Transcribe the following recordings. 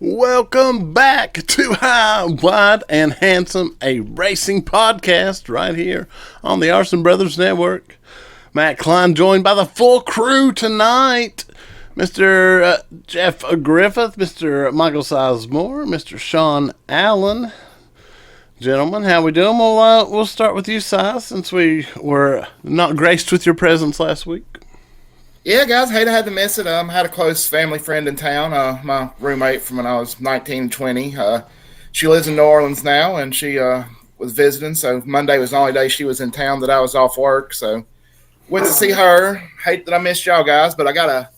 Welcome back to High, Wide, and Handsome, a racing podcast right here on the Arson Brothers Network. Matt Klein joined by the full crew tonight. Mr. Jeff Griffith, Mr. Michael Sizemore, Mr. Sean Allen. Gentlemen, how we doing? We'll start with you, Size, since we were not graced with your presence last week. Yeah, guys, hate I had to miss it. Had a close family friend in town, my roommate from when I was 19 and 20. She lives in New Orleans now, and she was visiting, so Monday was the only day she was in town that I was off work, so went to see her. Hate that I missed y'all guys, but I got a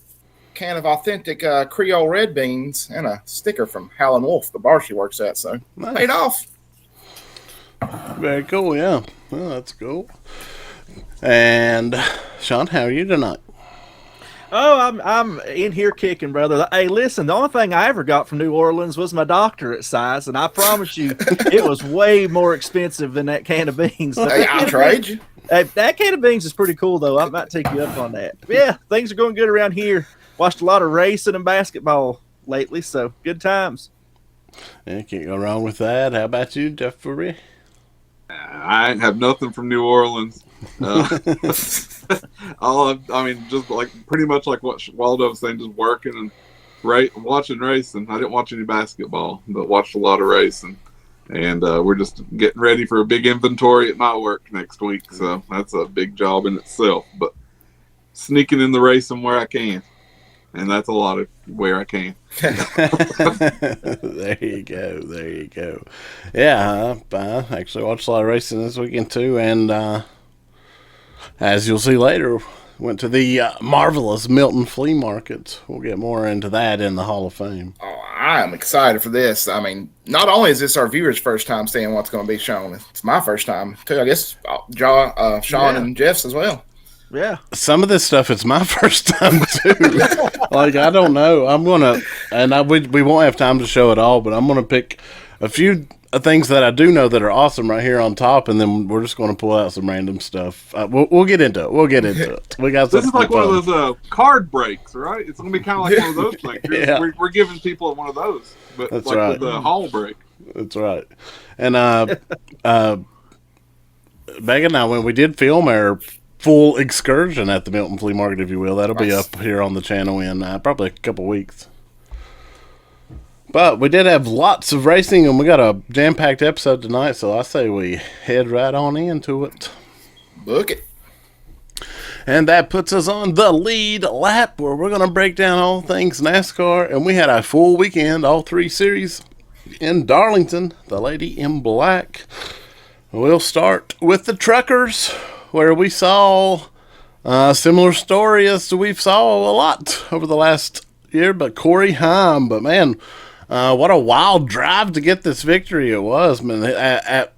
can of authentic Creole red beans and a sticker from Howlin' Wolf, the bar she works at, so Nice. paid off. Very cool, yeah. Well, that's cool. And Sean, how are you tonight? Oh, I'm in here kicking, brother. Hey, listen, the only thing I ever got from New Orleans was my doctorate size, and I promise you, it was way more expensive than that can of beans. Hey, I'll trade you. Hey, that can of beans is pretty cool, though. I might take you up on that. But yeah, things are going good around here. Watched a lot of racing and basketball lately, so good times. Yeah, can't go wrong with that. How about you, Jeffrey? I have nothing from New Orleans. Just like pretty much like what Waldo was saying, just working and watching racing. I didn't watch any basketball, but watched a lot of racing. And we're just getting ready for a big inventory at my work next week. So that's a big job in itself. But sneaking in the racing where I can. And that's a lot of where I can. There you go. Yeah, I actually watched a lot of racing this weekend too, and as you'll see later, went to the marvelous Milton Flea Market. We'll get more into that in the Hall of Fame. Oh, I am excited for this. I mean, not only is this our viewers' first time seeing what's going to be shown, it's my first time too. I guess Sean and Jeff's as well. Yeah. Some of this stuff, it's my first time too. Like, I don't know. I'm gonna, and we won't have time to show it all, but I'm gonna pick a few things that I do know that are awesome right here on top, and then we're just gonna pull out some random stuff. We'll get into it. We got this is like one of those card breaks, right? It's gonna be kind of like one of those things. Yeah. We're giving people one of those, but That's like right. with the hall break. That's right. And Megan and I, when we did film our full excursion at the Milton Flea Market, if you will, that'll be up here on the channel in probably a couple weeks. But we did have lots of racing, and we got a jam-packed episode tonight, so I say we head right on into it. Book it. And that puts us on the lead lap, where we're going to break down all things NASCAR, and we had a full weekend, all three series in Darlington, the Lady in Black. We'll start with the truckers, where we saw a similar story as we've saw a lot over the last year, but Corey Heim. But man, what a wild drive to get this victory it was. Man, at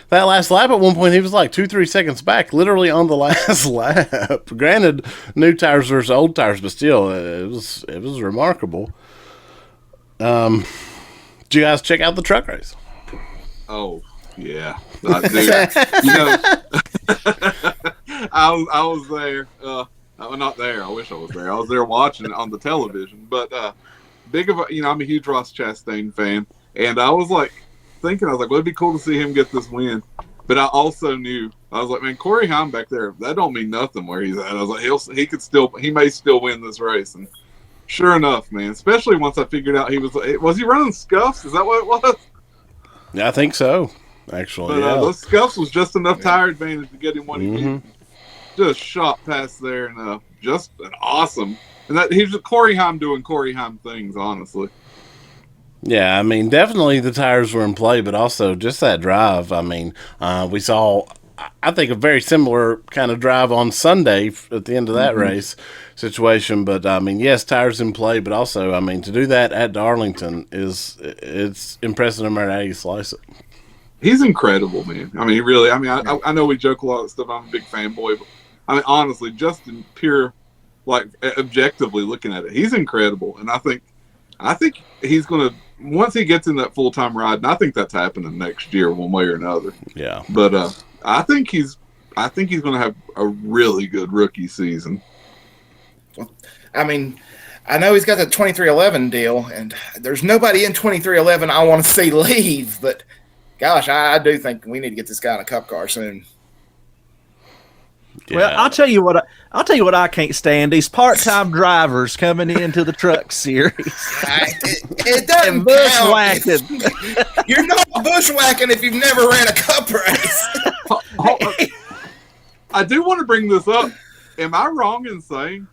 that last lap, at one point, he was like 2-3 seconds back, literally on the last lap. Granted, new tires versus old tires, but still, it was remarkable. Did you guys check out the truck race? Oh, yeah. Dude, I was there. Not there. I wish I was there. I was there watching it on the television. But I'm a huge Ross Chastain fan, and I was like thinking, well, it'd be cool to see him get this win. But I also knew, I was like, man, Corey Heim back there, that don't mean nothing where he's at. I was like, he may still win this race. And sure enough, man, especially once I figured out was he running scuffs? Is that what it was? Yeah, I think so. Actually, but those scuffs was just enough tire advantage to get him what he needed. Just shot past there, and just an awesome. And that he's Corey Heim doing Corey Heim things, honestly. Yeah, I mean, definitely the tires were in play, but also just that drive. I mean, we saw, I think, a very similar kind of drive on Sunday at the end of that race situation. But I mean, yes, tires in play, but also, I mean, to do that at Darlington it's impressive no matter how you slice it. He's incredible, man. I mean, he really. I mean, I know we joke a lot of stuff. I'm a big fanboy, but I mean, honestly, just in pure, like, objectively looking at it, he's incredible. And I think he's gonna, once he gets in that full time ride, and I think that's happening next year, one way or another. Yeah. But I think he's gonna have a really good rookie season. I mean, I know he's got the 2311 deal, and there's nobody in 2311 I want to see leave. But gosh, I do think we need to get this guy in a cup car soon. Yeah. Well, I'll tell you what I can't stand: these part-time drivers coming into the truck series. It doesn't bushwhacking. You're not bushwhacking if you've never ran a cup race. I do want to bring this up. Am I wrong in saying,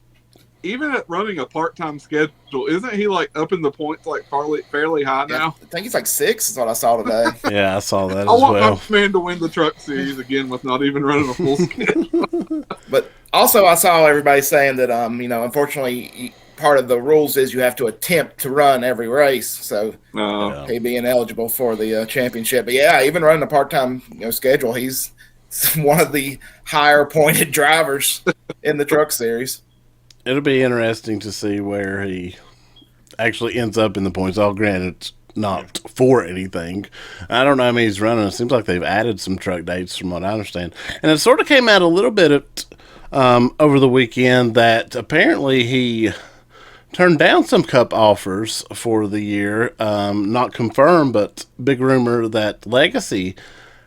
even at running a part-time schedule, isn't he like up in the points like fairly high now? I think he's like 6 is what I saw today. Yeah, I saw that as well. I well. want my man to win the truck series again with not even running a full schedule. But also I saw everybody saying that, unfortunately part of the rules is you have to attempt to run every race. So he'd be ineligible for the championship. But yeah, even running a part-time schedule, he's one of the higher pointed drivers in the truck series. It'll be interesting to see where he actually ends up in the points. All granted, it's not for anything. I don't know how many he's running. It seems like they've added some truck dates from what I understand. And it sort of came out a little bit over the weekend that apparently he turned down some cup offers for the year. Not confirmed, but big rumor that Legacy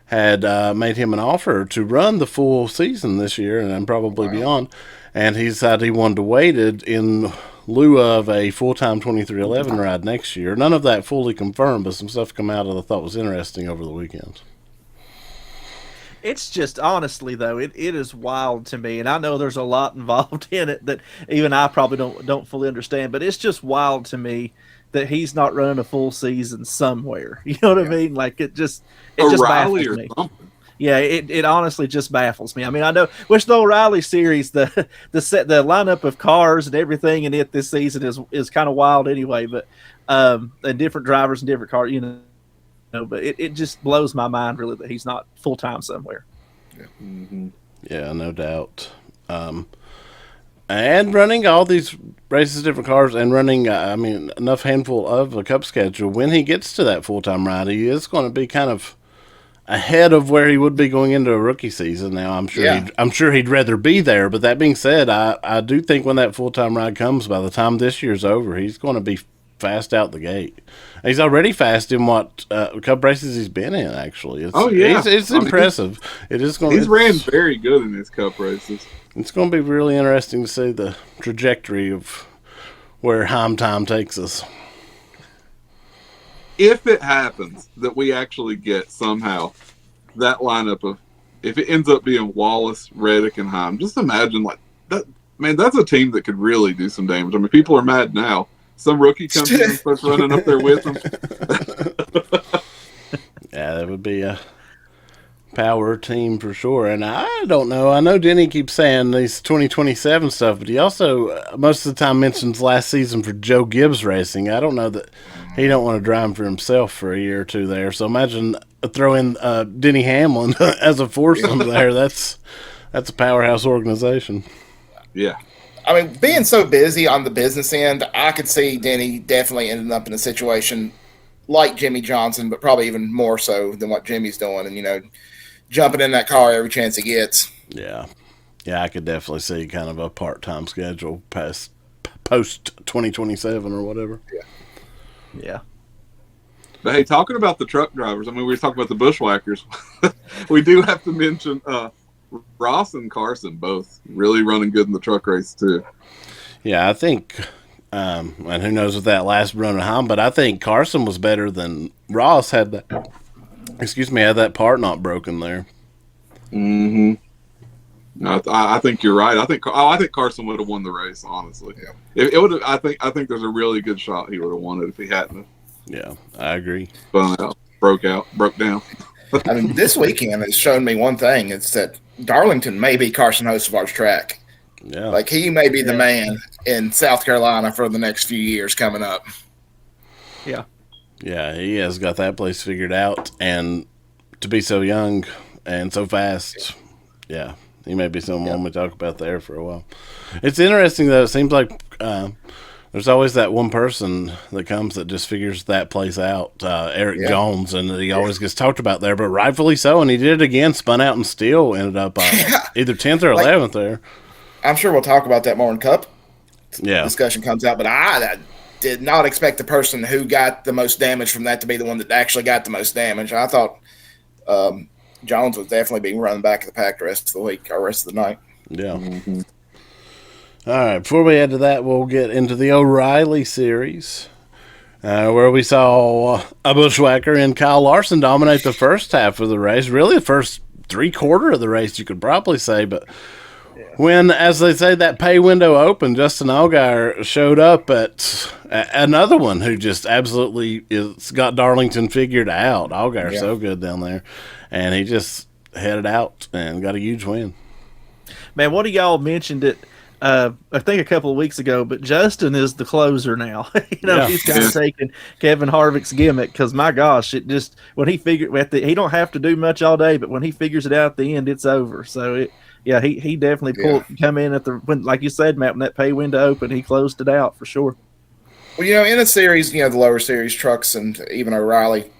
had made him an offer to run the full season this year and probably beyond. And he decided he wanted to wait it in lieu of a full-time 2311 ride next year. None of that fully confirmed, but some stuff come out that I thought was interesting over the weekend. It's just, honestly, though, it is wild to me. And I know there's a lot involved in it that even I probably don't fully understand. But it's just wild to me that he's not running a full season somewhere. You know what I mean? Like, it just O'Reilly baffles or me. something. Yeah, it honestly just baffles me. I mean, I know, which the O'Reilly series, the lineup of cars and everything in it this season is kind of wild anyway. But and different drivers and different cars, but it just blows my mind really that he's not full time somewhere. Yeah. Mm-hmm. Yeah, no doubt. And running all these races, different cars, and running, enough handful of a cup schedule. When he gets to that full time ride, he is going to be kind of ahead of where he would be going into a rookie season. Now, I'm sure he'd rather be there. But that being said, I do think when that full time ride comes, by the time this year's over, he's going to be fast out the gate. He's already fast in what cup races he's been in. Actually, it's impressive. He's ran very good in his cup races. It's going to be really interesting to see the trajectory of where Heim time takes us. If it happens that we actually get somehow that lineup of, if it ends up being Wallace, Reddick, and Heim, just imagine like that. Man, that's a team that could really do some damage. I mean, people are mad now. Some rookie comes in and starts running up there with them. Yeah, that would be a power team for sure. And I don't know. I know Denny keeps saying these 2027 stuff, but he also most of the time mentions last season for Joe Gibbs Racing. I don't know that he don't want to drive for himself for a year or two there. So imagine throwing Denny Hamlin as a foursome there. That's a powerhouse organization. Yeah. I mean, being so busy on the business end, I could see Denny definitely ending up in a situation like Jimmy Johnson, but probably even more so than what Jimmy's doing, and jumping in that car every chance he gets. Yeah, I could definitely see kind of a part-time schedule post 2027 or whatever. Yeah. But hey, talking about the truck drivers, I mean, we were talking about the bushwhackers. We do have to mention Ross and Carson both really running good in the truck race too. Yeah, I think, and who knows with that last run at Heim, but I think Carson was better than Ross had that part not broken there. Mm-hmm. No, I think you're right. I think Carson would have won the race. Honestly, yeah. It would have. I think there's a really good shot he would have won it if he hadn't. Yeah, I agree. Spun out, broke down. I mean, this weekend has shown me one thing: it's that Darlington may be Carson Hocevar's track. Yeah, like he may be the man in South Carolina for the next few years coming up. Yeah. Yeah, he has got that place figured out, and to be so young and so fast, yeah, he may be someone we talk about there for a while. It's interesting, though. It seems like there's always that one person that comes that just figures that place out, Eric Jones, and he always gets talked about there, but rightfully so, and he did it again, spun out and still ended up either 10th or 11th there. I'm sure we'll talk about that more in Cup. discussion comes out. But I did not expect the person who got the most damage from that to be the one that actually got the most damage. I thought Jones was definitely being run back of the pack the rest of the week or rest of the night. Yeah. Mm-hmm. All right. Before we add to that, we'll get into the O'Reilly series, where we saw a bushwhacker and Kyle Larson dominate the first half of the race. Really, the first 3/4 of the race, you could probably say. But when, as they say, that pay window opened, Justin Allgaier showed up at another one who just absolutely got Darlington figured out. Allgaier's so good down there. And he just headed out and got a huge win. Man, one of y'all mentioned it, I think a couple of weeks ago, but Justin is the closer now. He's kind of taking Kevin Harvick's gimmick because, my gosh, it just when he figured he don't have to do much all day, but when he figures it out at the end, it's over. So he definitely come in when, like you said, Matt, when that pay window opened, he closed it out for sure. Well, in a series, the lower series trucks and even O'Reilly,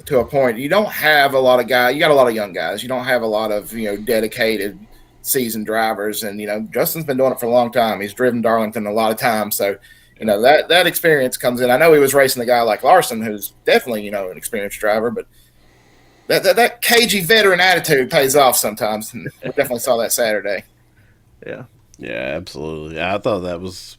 to a point, you don't have a lot of guys. You got a lot of young guys. You don't have a lot of dedicated seasoned drivers. And Justin's been doing it for a long time. He's driven Darlington a lot of times, so that experience comes in. I know he was racing a guy like Larson, who's definitely an experienced driver, but that cagey veteran attitude pays off sometimes. And we definitely saw that Saturday. Yeah, absolutely. I thought that was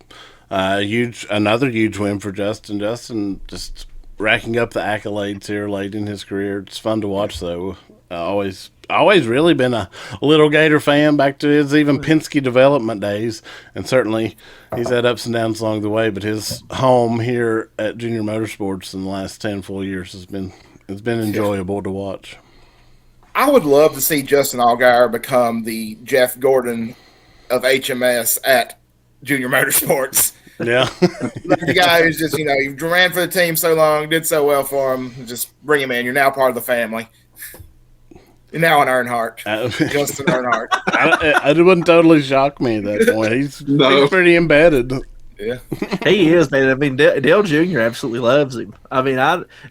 another huge win for Justin. Justin just racking up the accolades here late in his career. It's fun to watch, though. Always really been a little Gator fan back to his even Penske development days, and certainly he's had ups and downs along the way. But his home here at Junior Motorsports in the last 10 full years has been enjoyable to watch. I would love to see Justin Allgaier become the Jeff Gordon of HMS at Junior Motorsports. Yeah. The guy who's just, he ran for the team so long, did so well for him. Just bring him in. You're now part of the family. You're now an Earnhardt. Justin Earnhardt. It wouldn't totally shock me at that point. He's pretty embedded. Yeah. He is, man. I mean, Dale Jr. absolutely loves him. I mean,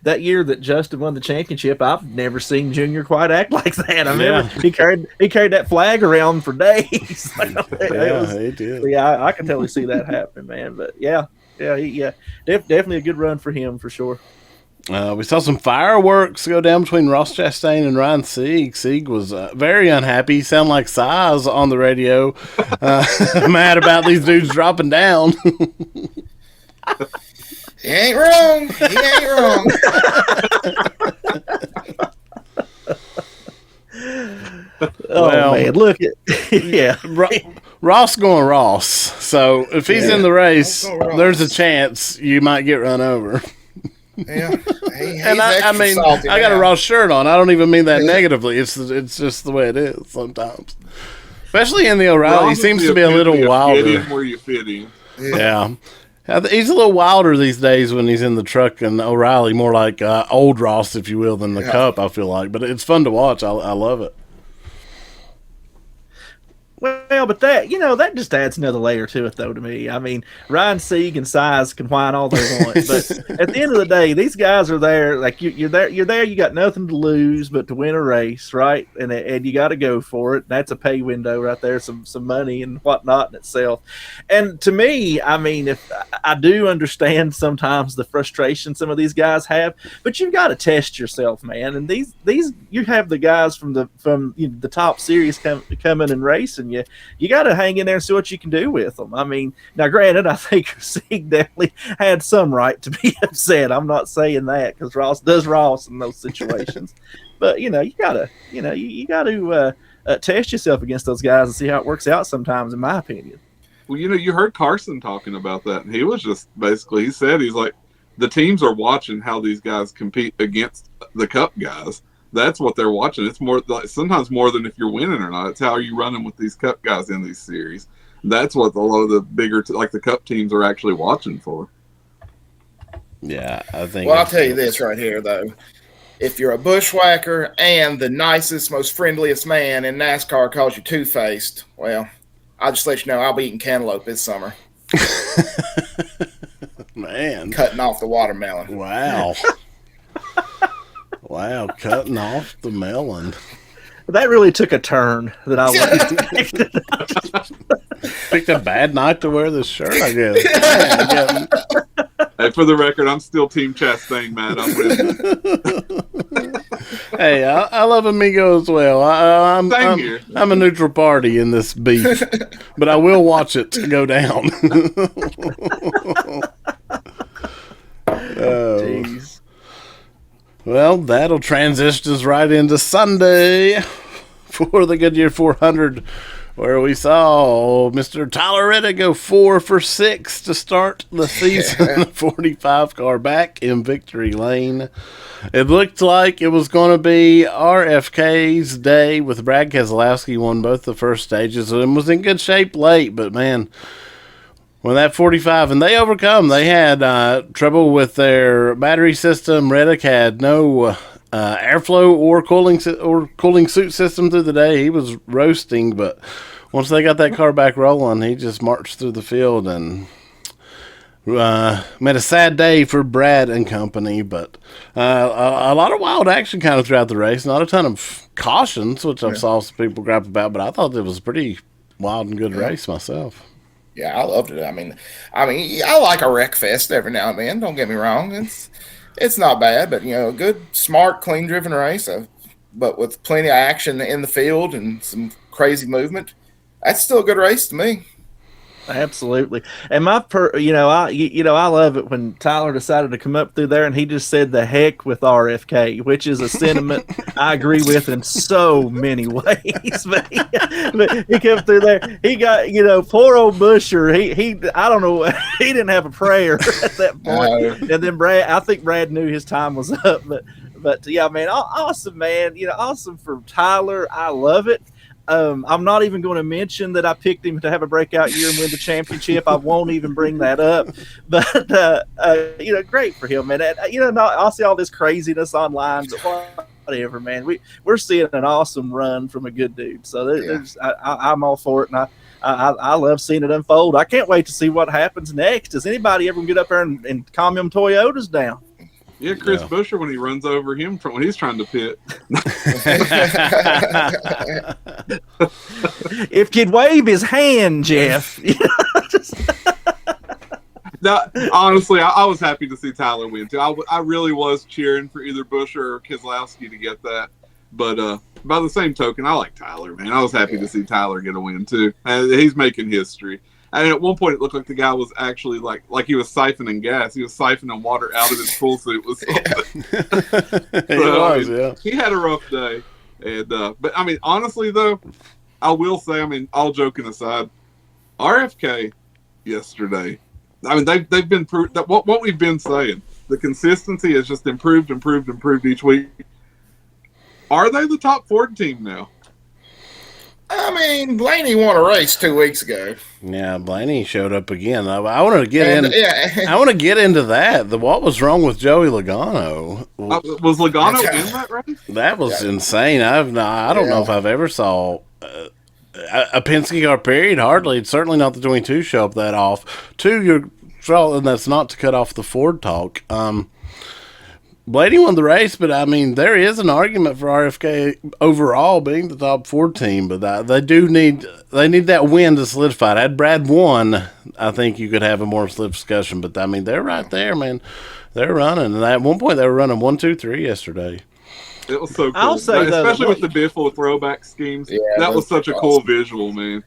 that year that Justin won the championship, I've never seen Junior quite act like that. I remember he carried that flag around for days. He did. Yeah, I can totally see that happening, man. But definitely a good run for him for sure. We saw some fireworks go down between Ross Chastain and Ryan Sieg. Sieg was very unhappy. He sounded like Size on the radio, mad about these dudes dropping down. He ain't wrong. Man, look at Ross going Ross. So if he's in the race, there's a chance you might get run over. Yeah, and I mean, I got a Ross shirt on. I don't even mean that negatively. It's just the way it is sometimes, especially in the O'Reilly. He seems to be a little wilder. Get him where you fit him. Yeah, he's a little wilder these days when he's in the truck, and O'Reilly more like old Ross, if you will, than the Cup. I feel like, but it's fun to watch. I love it. Well, but that just adds another layer to it, though, to me. I mean, Ryan Sieg and Size can whine all they want, but at the end of the day, these guys are there. Like you're there. You got nothing to lose but to win a race, right? And you got to go for it. That's a pay window right there, some money and whatnot in itself. And to me, I mean, if I do understand sometimes the frustration some of these guys have, but you've got to test yourself, man. And these you have the guys from the top series coming and racing. You got to hang in there and see what you can do with them. I mean, now granted, I think Sieg definitely had some right to be upset. I'm not saying that because Ross does Ross in those situations, but you gotta test yourself against those guys and see how it works out sometimes, in my opinion. Well, you heard Carson talking about that, and he was just basically, he's like, the teams are watching how these guys compete against the Cup guys. That's what they're watching. It's more like sometimes more than if you're winning or not. It's how you running with these Cup guys in these series. That's what a lot of the bigger, like the Cup teams, are actually watching for. Yeah, I think. Well, I'll tell you this right here, though. If you're a bushwhacker and the nicest, most friendliest man in NASCAR calls you two-faced, well, I'll just let you know I'll be eating cantaloupe this summer. Man. Cutting off the watermelon. Wow. Wow, cutting off the melon. That really took a turn that I wasn't expecting. Picked a bad night to wear this shirt, I guess. Hey, for the record, I'm still Team Chastain, man. I'm with Hey, I love Amigo as well. I'm a neutral party in this beef, but I will watch it go down. Jeez. Well, that'll transition us right into Sunday for the Goodyear 400, where we saw Mr. Tyler Reddick go 4 for 6 to start the season. 45 car back in victory lane. It looked like it was going to be RFK's day with Brad Keselowski won both the first stages and was in good shape late, but man, when that 45, and they overcome, they had trouble with their battery system. Reddick had no airflow or cooling suit system through the day. He was roasting, but once they got that car back rolling, he just marched through the field and made a sad day for Brad and company. But a lot of wild action kind of throughout the race. Not a ton of cautions, which I saw some people gripe about, but I thought it was a pretty wild and good race myself. Yeah, I loved it. I mean, I like a wreck fest every now and then. Don't get me wrong. It's not bad, but a good, smart, clean driven race. But with plenty of action in the field and some crazy movement, that's still a good race to me. Absolutely. And I love it when Tyler decided to come up through there and he just said the heck with RFK, which is a sentiment I agree with in so many ways. But he came through there. He got, poor old Busher. He I don't know. He didn't have a prayer at that point. And then I think Brad knew his time was up. But yeah, man, awesome, man. Awesome for Tyler. I love it. I'm not even going to mention that I picked him to have a breakout year and win the championship. I won't even bring that up. But, great for him, man. I'll see all this craziness online, but whatever, man. We're seeing an awesome run from a good dude. So I'm all for it, and I love seeing it unfold. I can't wait to see what happens next. Does anybody ever get up there and calm them Toyotas down? Yeah, Chris Buescher when he runs over him when he's trying to pit. If you'd wave his hand, Jeff. No, honestly, I was happy to see Tyler win too. I really was cheering for either Buescher or Keselowski to get that. But by the same token, I like Tyler, man. I was happy to see Tyler get a win too. And he's making history. And at one point, it looked like the guy was actually like he was siphoning gas. He was siphoning water out of his pool suit with something. He had a rough day. And but I mean, honestly, though, I will say, all joking aside, RFK yesterday. I mean, they've been proved that what we've been saying. The consistency has just improved each week. Are they the top Ford team now? Blaney won a race 2 weeks ago. Yeah, Blaney showed up again. I want to get I want to get into that. What was wrong with Joey Logano? Was Logano in that race? That was insane. I don't know if I've ever saw a Penske car. Period. Hardly. Certainly not the 22 show up that off. And that's not to cut off the Ford talk. Blaney won the race, but there is an argument for RFK overall being the top Ford team. But they need that win to solidify it. Had Brad won, I think you could have a more split discussion. But they're right there, man. They're running, and at one point they were running 1, 2, 3 yesterday. It was so cool, I'll say especially with the Biffle throwback schemes. Yeah, that was such a cool visual, man.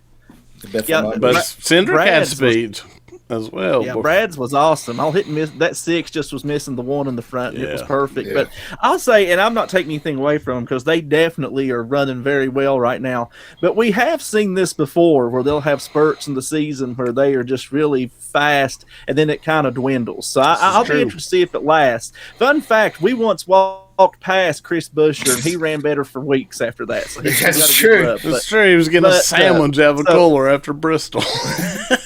Yeah, but Cindric had speed as well. Yeah, Brad's was awesome. I'll hit and miss that 6. Just was missing the 1 in the front. And it was perfect. Yeah. But I'll say, and I'm not taking anything away from them because they definitely are running very well right now. But we have seen this before, where they'll have spurts in the season where they are just really fast, and then it kind of dwindles. So I'll be interested to see if it lasts. Fun fact: we once walked past Chris Buescher, and he ran better for weeks after that. So that's true. It's true. He was getting a sandwich out of a cooler after Bristol.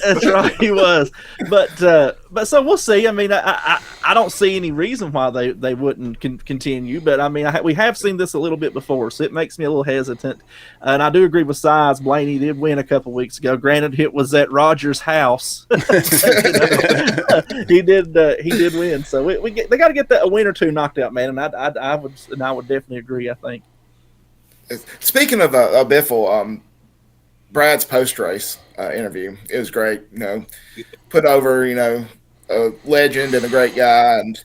That's right, he was. But so we'll see. I don't see any reason why they wouldn't continue. But we have seen this a little bit before, so it makes me a little hesitant. And I do agree with Size. Blaney did win a couple weeks ago. Granted, it was at Rogers' house. He did win. So they got to get a win or two knocked out, man. And I would definitely agree. I think. Speaking of Biffle, Brad's post race interview. It was great. Put over a legend and a great guy, and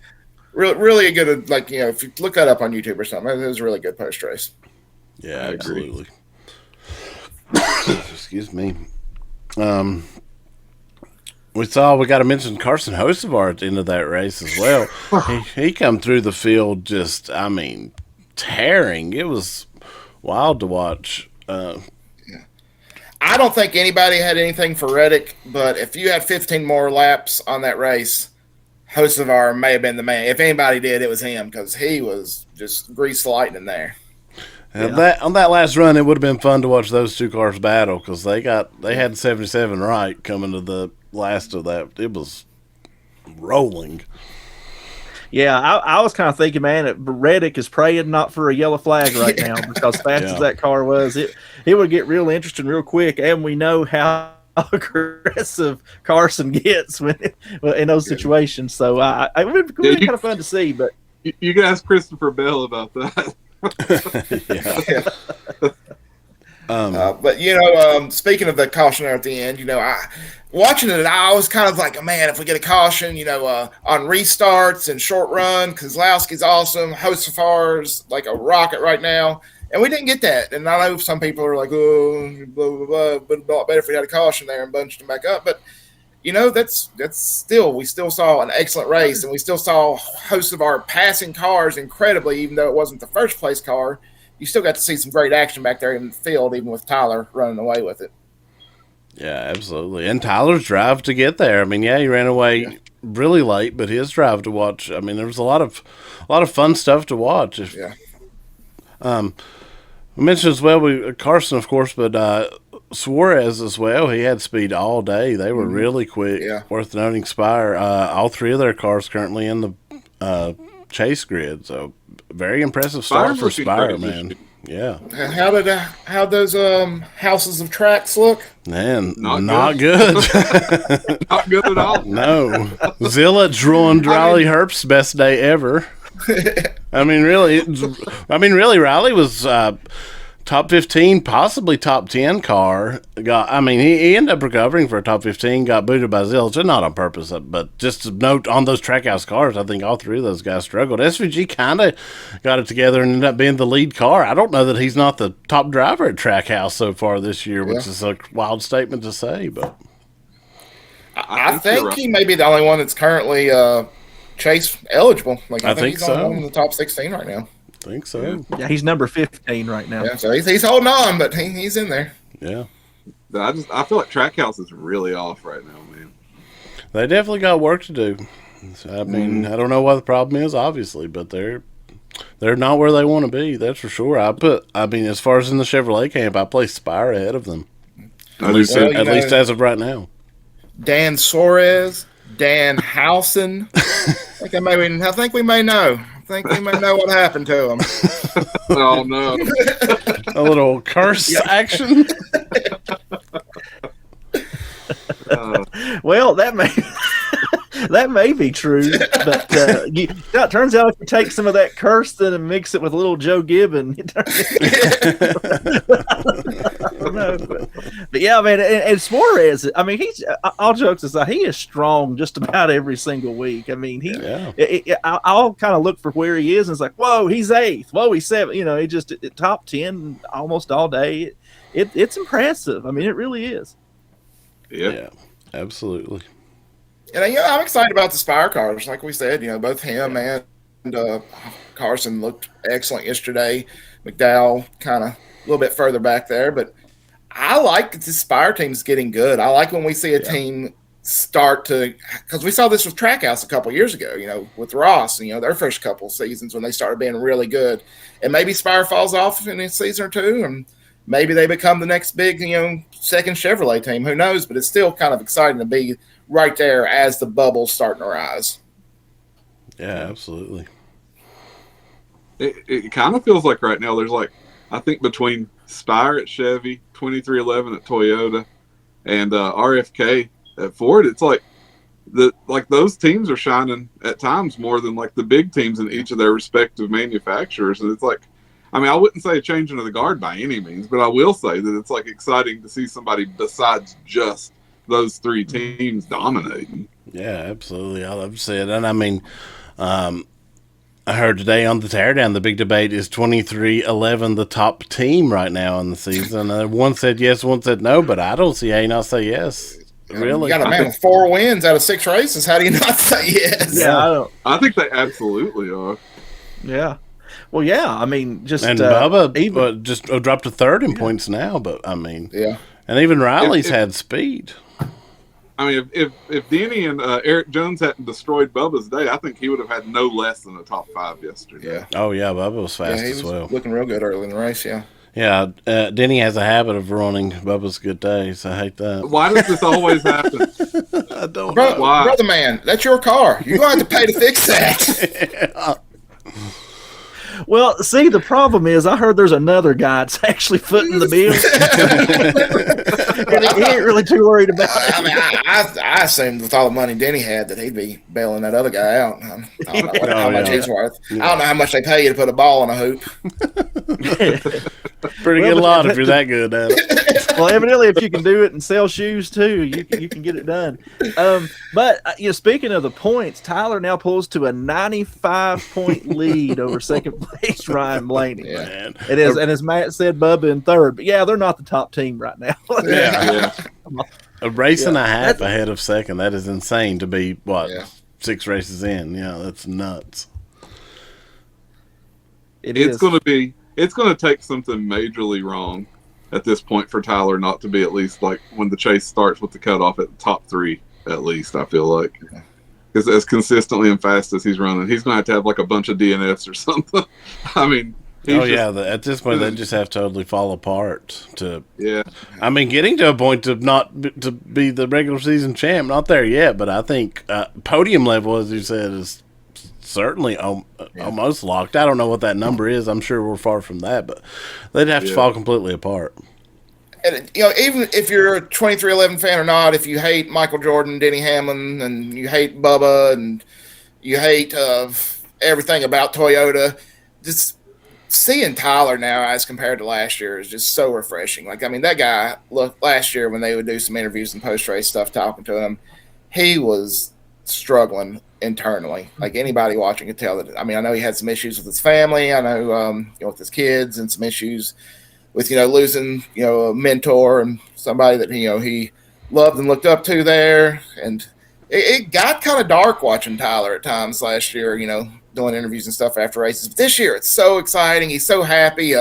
really a good if you look that up on YouTube or something, it was a really good post race. Yeah, absolutely. Excuse me. We got to mention Carson Hocevar at the end of that race as well. he come through the field just, tearing. It was wild to watch. I don't think anybody had anything for Reddick, but if you had 15 more laps on that race, Hocevar may have been the man. If anybody did, it was him, because he was just grease lightning there. And on that last run, it would have been fun to watch those two cars battle, because they had 77 right coming to the last of that. It was rolling. Yeah, I was kind of thinking, man, Reddick is praying not for a yellow flag right now, because fast as that car was, it would get real interesting real quick, and we know how aggressive Carson gets in those situations. So it would be kind of fun to see. But you can ask Christopher Bell about that. But speaking of the caution at the end, watching it, I was kind of like, man, if we get a caution, on restarts and short run, Kozlowski's awesome, Hocevar's like a rocket right now, and we didn't get that. And I know some people are like, oh, blah blah blah, but a lot better if we had a caution there and bunched them back up. But that's still, we still saw an excellent race, and we still saw Hocevar passing cars incredibly, even though it wasn't the first place car. You still got to see some great action back there in the field, even with Tyler running away with it. Yeah, absolutely. And Tyler's drive to get there. He ran away really late, but his drive to watch. There was a lot of fun stuff to watch. We mentioned as well, Carson, of course, but Suarez as well. He had speed all day. They were really quick. Yeah. Worth noting, Spire. All three of their cars currently in the chase grid. So very impressive start for Spire, man. Yeah. How those houses of tracks look? Man, not good. Not good at all. No. Zilla ruined Riley Herbst's best day ever. Really, Riley was top 15, possibly top 10 car. He ended up recovering for a top 15, got booted by Zilch, not on purpose, but just to note on those Trackhouse cars, I think all three of those guys struggled. SVG kind of got it together and ended up being the lead car. I don't know that he's not the top driver at Trackhouse so far this year, which is a wild statement to say, but I think he may be the only one that's currently chase eligible. I think he's so. In the top 16 right now. I think so. Yeah, he's number 15 right now. Yeah, so he's holding on, but he's in there. Yeah. I feel like Trackhouse is really off right now, man. They definitely got work to do. I don't know what the problem is, obviously, but they're not where they want to be. That's for sure. As far as in the Chevrolet camp, I place Spire ahead of them. At least as of right now. Dan Suarez, Dan Housen. I think we may know. I think we may know what happened to him. Oh no! A little curse action. Well, that may be true, but it turns out if you take some of that Kirsten and mix it with a little Joe Gibbon, but yeah, man, and Suarez, he's, all jokes aside, he is strong just about every single week. I'll kind of look for where he is, and it's like, whoa, he's 8th, whoa, he's 7th. He just top 10 almost all day. It's impressive. It really is. Yeah, absolutely. And I'm excited about the Spire cars. Like we said, both him and Carson looked excellent yesterday. McDowell kind of a little bit further back there, but I like the Spire team's getting good. I like when we see a team start to, because we saw this with Trackhouse a couple years ago, with Ross, their first couple seasons when they started being really good. And maybe Spire falls off in a season or two, and maybe they become the next big, second Chevrolet team. Who knows? But it's still kind of exciting to be right there as the bubble's starting to rise. Yeah, absolutely. It kind of feels like right now there's I think between Spire at Chevy, 2311 at Toyota, and RFK at Ford, it's those teams are shining at times more than the big teams in each of their respective manufacturers. And it's I mean, I wouldn't say a changing of the guard by any means, but I will say that it's like exciting to see somebody besides just those three teams dominating. Yeah, absolutely. I love to see it. And I mean, I heard today on the teardown, the big debate is 23-11 the top team right now in the season. One said yes, one said no, but I don't see how you not say yes. Really? You got a man with 4 wins out of 6 races. How do you not say yes? Yeah, I think they absolutely are. Yeah. Well, yeah. I mean, just and Bubba just dropped to third in points now. But I mean, yeah. And even Riley's had speed. I mean, if Denny and Eric Jones hadn't destroyed Bubba's day, I think he would have had no less than a top 5 yesterday. Yeah. Oh yeah, Bubba was fast he as was well. Looking real good early in the race. Yeah. Yeah, Denny has a habit of ruining Bubba's good days. I hate that. Why does this always happen? I don't know. Why? Brother man, that's your car. You're going to have to pay to fix that. Yeah. Well, see, the problem is I heard there's another guy that's actually footing the bill. And he ain't really too worried about it. I mean, I assumed with all the money Denny had that he'd be bailing that other guy out. I don't know how much he's worth. Yeah. I don't know how much they pay you to put a ball in a hoop. Pretty good lot if you're that good at it. Well, evidently, if you can do it and sell shoes too, you can get it done. But speaking of the points, Tyler now pulls to a 95-point lead over second place Ryan Blaney. Yeah. Man. And as Matt said, Bubba in third. But yeah, they're not the top team right now. Yeah. A race and a half ahead of second. That is insane to be 6 races in. Yeah, that's nuts. It's going to take something majorly wrong at this point for Tyler not to be at least like when the chase starts with the cutoff at the top 3 at least. I feel like because as consistently and fast as he's running, he's going to have like a bunch of DNFs or something. I mean, at this point they just have to totally fall apart. I mean, getting to a point to be the regular season champ, not there yet, but I think podium level, as you said, is certainly almost locked. I don't know what that number is. I'm sure we're far from that, but they'd have to fall completely apart. And, even if you're a 23-11 fan or not, if you hate Michael Jordan, Denny Hamlin, and you hate Bubba, and you hate everything about Toyota, just seeing Tyler now as compared to last year is just so refreshing. Like, I mean, that guy, look, last year when they would do some interviews and post-race stuff talking to him, he was struggling internally. Like, anybody watching could tell that. I mean, I know he had some issues with his family. I know, with his kids, and some issues with, losing, a mentor and somebody that, he loved and looked up to there. And it got kind of dark watching Tyler at times last year, doing interviews and stuff after races. But this year, it's so exciting. He's so happy.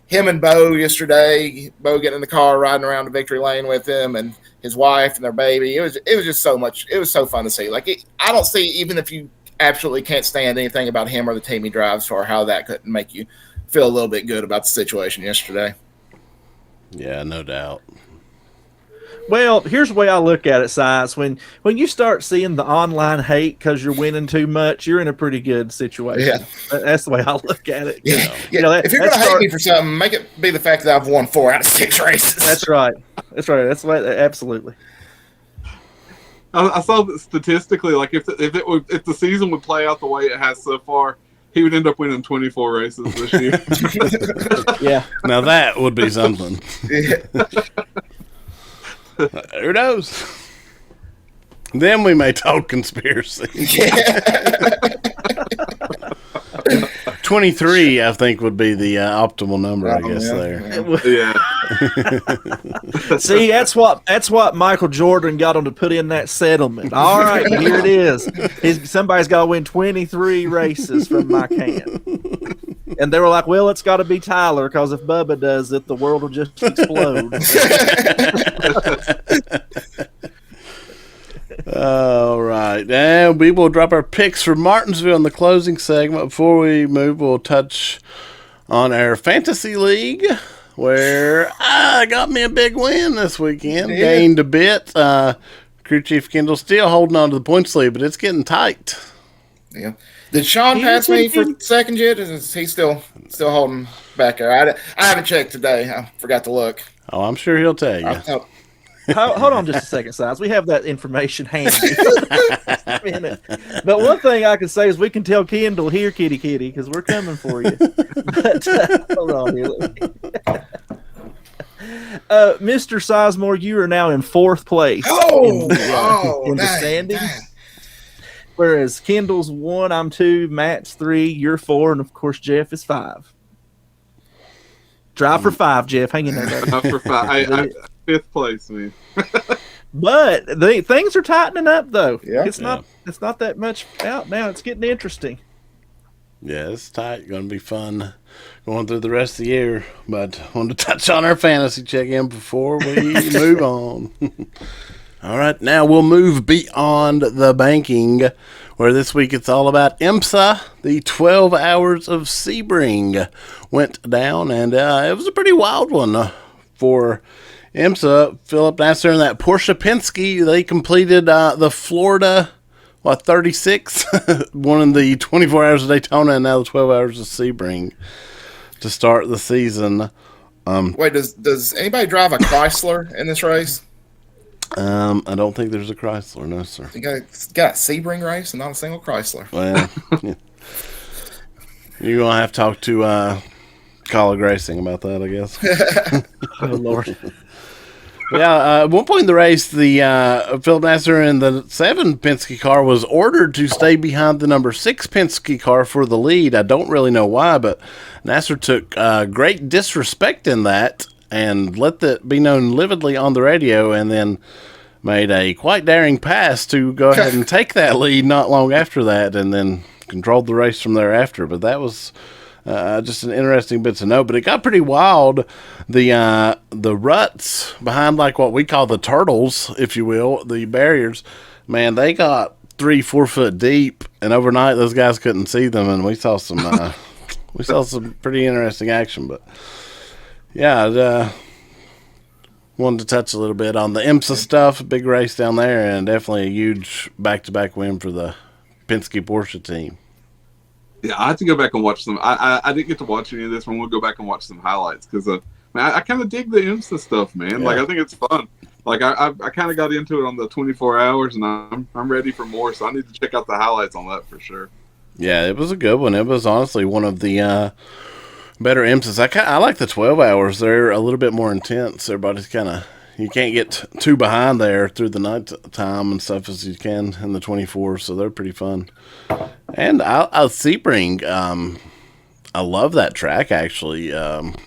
Him and Bo yesterday, Bo getting in the car, riding around the victory lane with him, and his wife and their baby. It was just so much. It was so fun to see. Like, I don't see, even if you absolutely can't stand anything about him or the team he drives for, how that couldn't make you feel a little bit good about the situation yesterday. Yeah, no doubt. Well, here's the way I look at it, Science. When you start seeing the online hate because you're winning too much, you're in a pretty good situation. Yeah. That's the way I look at it. Yeah. If you're going to hate me for something, make it be the fact that I've won 4 out of 6 races. That's right. That's the way. Absolutely. I saw that statistically, like if the season would play out the way it has so far, he would end up winning 24 races this year. Yeah. Now that would be something. Who knows? Then we may talk conspiracy. 23, I think, would be the optimal number, I guess. Yeah. See, that's what Michael Jordan got him to put in that settlement. All right, here it is. Somebody's got to win 23 races from my can. And they were like, well, it's got to be Tyler, because if Bubba does it, the world will just explode. All right. And we will drop our picks for Martinsville in the closing segment. Before we move, we'll touch on our fantasy league, where I got me a big win this weekend. Yeah. Gained a bit. Crew Chief Kendall still holding on to the points lead, but it's getting tight. Yeah. Did Sean pass me for second yet? Is he still holding back there? I haven't checked today. I forgot to look. Oh, I'm sure he'll tell you. Hold on just a second, Size. We have that information handy. A minute. But one thing I can say is we can tell Kendall here, kitty, because we're coming for you. But, hold on here. Mr. Sizemore, you are now in 4th place in the standings. Dang. Whereas Kendall's 1, I'm 2, Matt's 3, you're 4, and of course Jeff is 5. Drive for 5, Jeff. Hang in there, buddy. Drive for 5. I 5th place, man. But things are tightening up, though. Yeah. It's not that much out now. It's getting interesting. Yeah, it's tight. Going to be fun going through the rest of the year. But I wanted to touch on our fantasy check-in before we move on. All right, now we'll move beyond the banking, where this week it's all about IMSA. The 12 Hours of Sebring went down, and it was a pretty wild one for IMSA. Philip Nasser and that Porsche Penske, they completed the Florida 36, one in the 24 Hours of Daytona, and now the 12 Hours of Sebring to start the season. Wait, does anybody drive a Chrysler in this race? I don't think there's a Chrysler, no, sir. You got a Sebring race and not a single Chrysler. Well, yeah. You're going to have to talk to Colleague Racing about that, I guess. Oh, Lord. Yeah, at one point in the race, the Philip Nasser in the 7 Penske car was ordered to stay behind the number 6 Penske car for the lead. I don't really know why, but Nasser took great disrespect in that and let that be known lividly on the radio, and then made a quite daring pass to go ahead and take that lead not long after that, and then controlled the race from thereafter. But that was just an interesting bit to know. But it got pretty wild. The ruts behind, like what we call the turtles, if you will, the barriers, man, they got 3-4 foot deep, and overnight those guys couldn't see them, and we saw some pretty interesting action. But yeah, wanted to touch a little bit on the IMSA stuff. Big race down there, and definitely a huge back-to-back win for the Penske Porsche team. Yeah, I have to go back and watch them. I didn't get to watch any of this one. We'll go back and watch some highlights because I kind of dig the IMSA stuff, man. Yeah. Like, I think it's fun. Like, I kind of got into it on the 24 hours, and I'm ready for more, so I need to check out the highlights on that for sure. Yeah, it was a good one. It was honestly one of the better IMSAs. I like the 12 hours. They're a little bit more intense. Everybody's kind of, you can't get too behind there through the night time and stuff as you can in the 24, so they're pretty fun. And Sebring, I love that track, actually.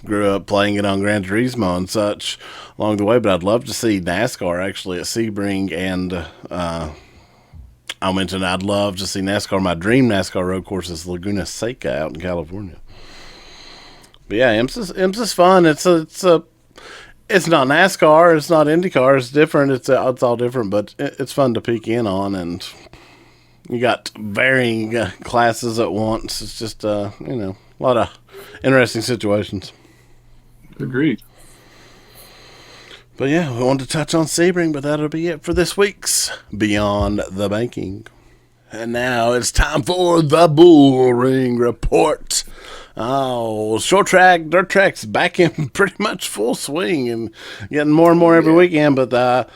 Grew up playing it on Gran Turismo and such along the way, but I'd love to see NASCAR actually at Sebring, and I mentioned I'd love to see NASCAR. My dream NASCAR road course is Laguna Seca out in California. But yeah, IMSA's fun. It's not NASCAR, it's not IndyCar, it's different. It's all different, but it's fun to peek in on, and you got varying classes at once. It's just a lot of interesting situations. Agreed. But yeah, we wanted to touch on Sebring, but that'll be it for this week's Beyond the Banking. And now it's time for the Bullring Report. Oh, short track, dirt track's back in pretty much full swing and getting more and more every weekend. But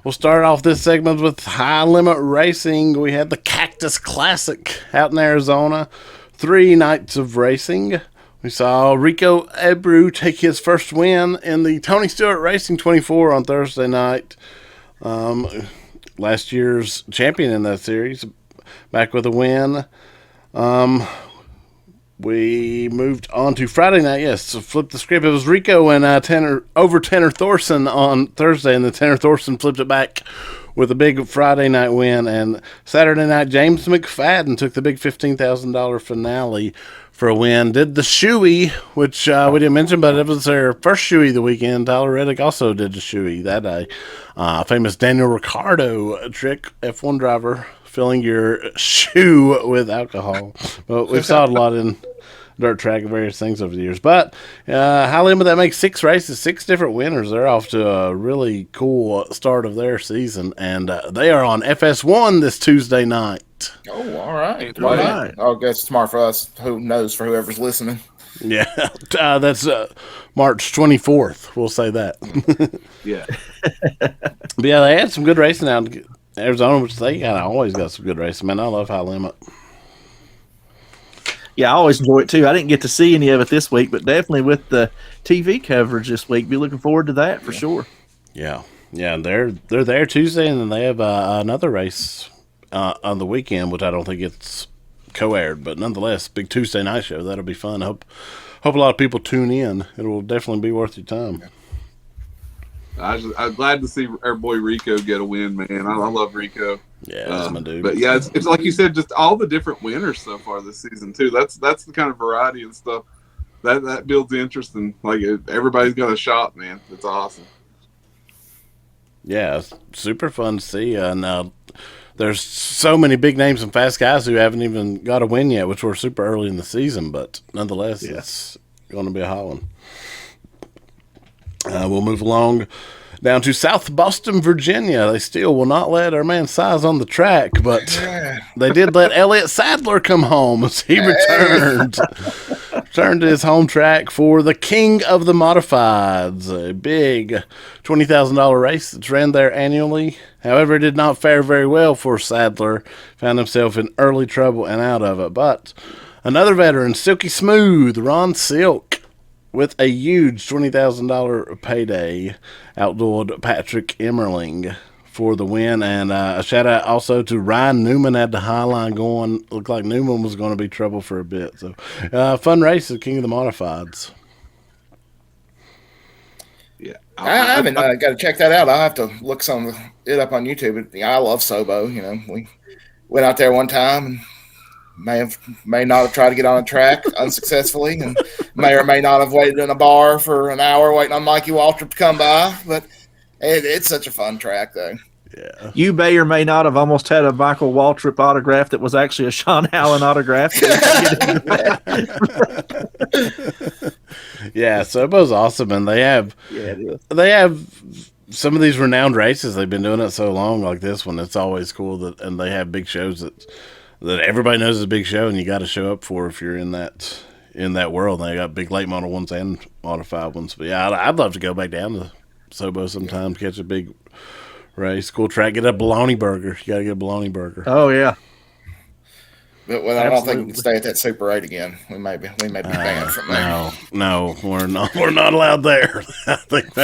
we'll start off this segment with high limit racing. We had the Cactus Classic out in Arizona. 3 nights of racing. We saw Rico Abreu take his first win in the Tony Stewart Racing 24 on Thursday night. Last year's champion in that series, back with a win. We moved on to Friday night. Yes, so flip the script. It was Rico and Tanner Thorson on Thursday, and the Tanner Thorson flipped it back with a big Friday night win. And Saturday night, James McFadden took the big $15,000 finale for a win. Did the shoey, which we didn't mention, but it was their first shoey of the weekend. Tyler Reddick also did the shoey that day. Famous Daniel Ricciardo trick, F1 driver, filling your shoe with alcohol. But we've saw it a lot in dirt track and various things over the years. But high limit, that makes 6 races, 6 different winners. They're off to a really cool start of their season, and they are on FS1 this Tuesday night. Oh, all right. All right. I guess it's smart for us. Who knows, for whoever's listening. Yeah, that's March 24th. We'll say that. Yeah. But yeah, they had some good racing out in Arizona, which they always got some good racing. Man, I love High Limit. Yeah, I always enjoy it too. I didn't get to see any of it this week, but definitely with the TV coverage this week, be looking forward to that for sure. Yeah, and they're there Tuesday, and then they have another race on the weekend, which I don't think it's co-aired, but nonetheless, big Tuesday night show. That'll be fun. Hope a lot of people tune in. It will definitely be worth your time. I'm glad to see our boy Rico get a win, man. I love Rico. Yeah, that's my dude. But yeah, it's like you said, just all the different winners so far this season too. That's the kind of variety and stuff that builds interest, and like everybody's got a shot, man. It's awesome. Yeah, it's super fun to see. And there's so many big names and fast guys who haven't even got a win yet, which we're super early in the season, but nonetheless, it's going to be a hot one. We'll move along down to South Boston, Virginia. They still will not let our man Size on the track, but they did let Elliott Sadler come home as he returned to his home track for the King of the Modifieds, a big $20,000 race that's ran there annually. However, it did not fare very well for Sadler. Found himself in early trouble and out of it. But another veteran, Silky Smooth, Ron Silk, with a huge $20,000 payday, outdoed Patrick Emmerling for the win. And a shout out also to Ryan Newman had the high line going. Looked like Newman was going to be trouble for a bit. So fun race at King of the Modifieds. Yeah, I haven't got to check that out. I'll have to look it up on YouTube. But, I love SOBO. We went out there one time and may not have tried to get on a track unsuccessfully, and may or may not have waited in a bar for an hour waiting on Mikey Waltrip to come by. But it's such a fun track, though. Yeah, you may or may not have almost had a Michael Waltrip autograph that was actually a Sean Allen autograph. Yeah, SOBO's awesome, and they have some of these renowned races. They've been doing it so long, like this one. It's always cool and they have big shows that everybody knows is a big show, and you got to show up for if you're in that world. And they got big late model ones and modified ones. But yeah, I'd love to go back down to SOBO sometime, catch a big race, cool track, get a bologna burger. You got to get a bologna burger. Oh yeah. But I don't think we can stay at that Super 8 again. We may be banned from there. No, we're not allowed there. I think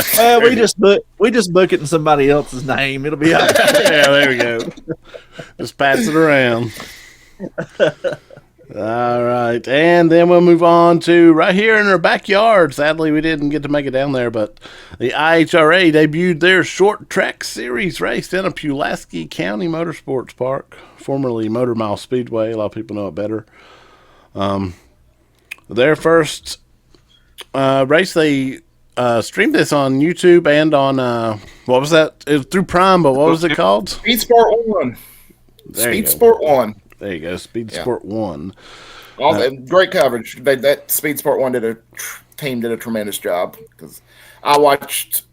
we just book it in somebody else's name. It'll be all right. Yeah, there we go. Just pass it around. All right, and then we'll move on to right here in our backyard. Sadly, we didn't get to make it down there, but the IHRA debuted their short track series race in a Pulaski County Motorsports Park, formerly Motor Mile Speedway. A lot of people know it better. Their first race, they streamed this on YouTube and on what was that? It was through Prime, but what was it called? Speed Sport 1. Speed Sport 1. There you go, Speed Sport 1. Great coverage. That Speed Sport 1 did a tremendous job, because I watched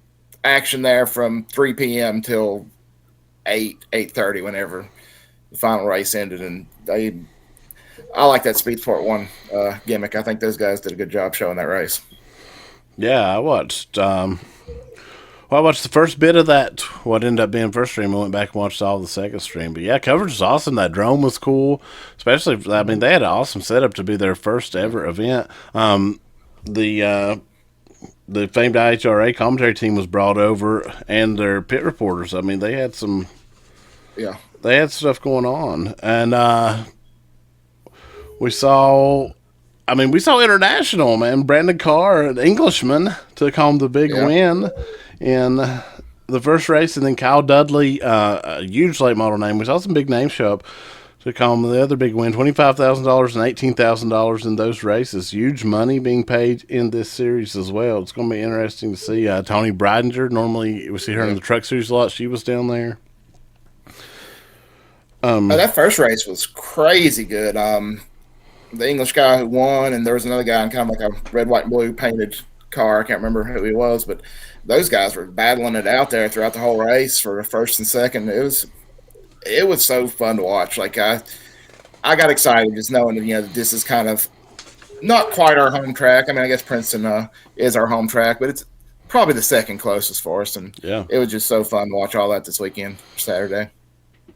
action there from 3 p.m. till 8:30 whenever the final race ended, and I like that Speed Sport 1 gimmick. I think those guys did a good job showing that race. Yeah, I watched. I watched the first bit of that, what ended up being first stream. I went back and watched all the second stream. But yeah, coverage was awesome. That drone was cool. Especially, they had an awesome setup to be their first ever event. The famed IHRA commentary team was brought over, and their pit reporters. They had they had stuff going on. And we saw international, man. Brandon Carr, an Englishman, took home the big win in the first race, and then Kyle Dudley, a huge late model name. We saw some big names show up, took home the other big win, $25,000 and $18,000 in those races. Huge money being paid in this series as well. It's going to be interesting to see. Tony Breidinger, normally we see her in the truck series a lot. She was down there. That first race was crazy good. The English guy who won, and there was another guy in kind of like a red, white, and blue painted car. I can't remember who he was, but those guys were battling it out there throughout the whole race for first and second. It was so fun to watch. Like I got excited just knowing that this is kind of not quite our home track. I mean, I guess Princeton is our home track, but it's probably the second closest for us. And it was just so fun to watch all that this weekend, Saturday.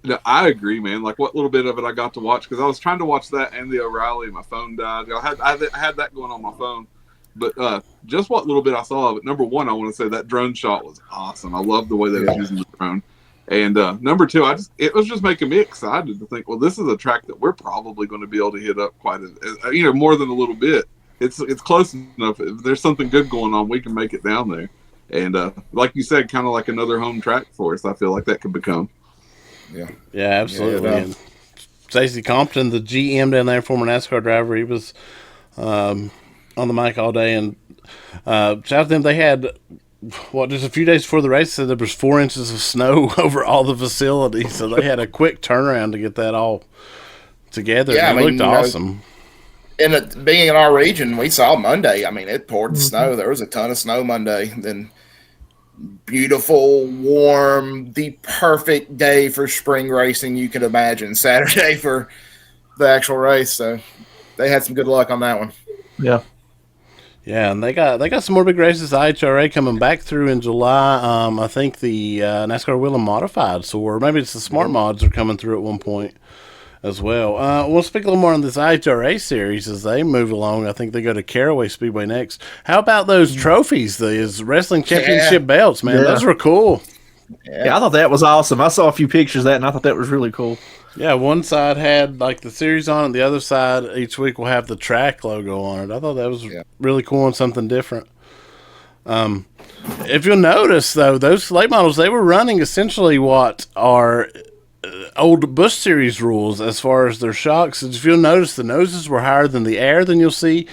No, I agree, man. Like what little bit of it I got to watch, because I was trying to watch that and the O'Reilly, and my phone died. I had that going on my phone, but just what little bit I saw of it. Number one, I want to say that drone shot was awesome. I love the way they were using the drone. And number two, it was just making me excited to think, well, this is a track that we're probably going to be able to hit up quite more than a little bit. It's close enough. If there's something good going on, we can make it down there. And like you said, kind of like another home track for us. I feel like that could become. Yeah, absolutely. And Stacey Compton, the GM down there, former NASCAR driver, he was on the mic all day. And shout out to them. They had, just a few days before the race, said there was 4 inches of snow over all the facilities. So they had a quick turnaround to get that all together. Yeah, it looked awesome. And being in our region, we saw Monday. I mean, it poured snow. There was a ton of snow Monday. Then beautiful, warm, the perfect day for spring racing you could imagine. Saturday for the actual race. So they had some good luck on that one. Yeah. Yeah, and they got some more big races. IHRA coming back through in July. I think the NASCAR Wheel and Modifieds, or maybe it's the Smart Mods, are coming through at one point as well. We'll speak a little more on this IHRA series as they move along. I think they go to Caraway Speedway next. How about those trophies, these wrestling championship belts, man? Those were cool. Yeah, I thought that was awesome. I saw a few pictures of that, and I thought that was really cool. Yeah, one side had like the series on it. The other side each week will have the track logo on it. I thought that was really cool and something different. If you'll notice, though, those late models, they were running essentially what are old Busch Series rules as far as their shocks. If you'll notice, the noses were higher than the air than you'll see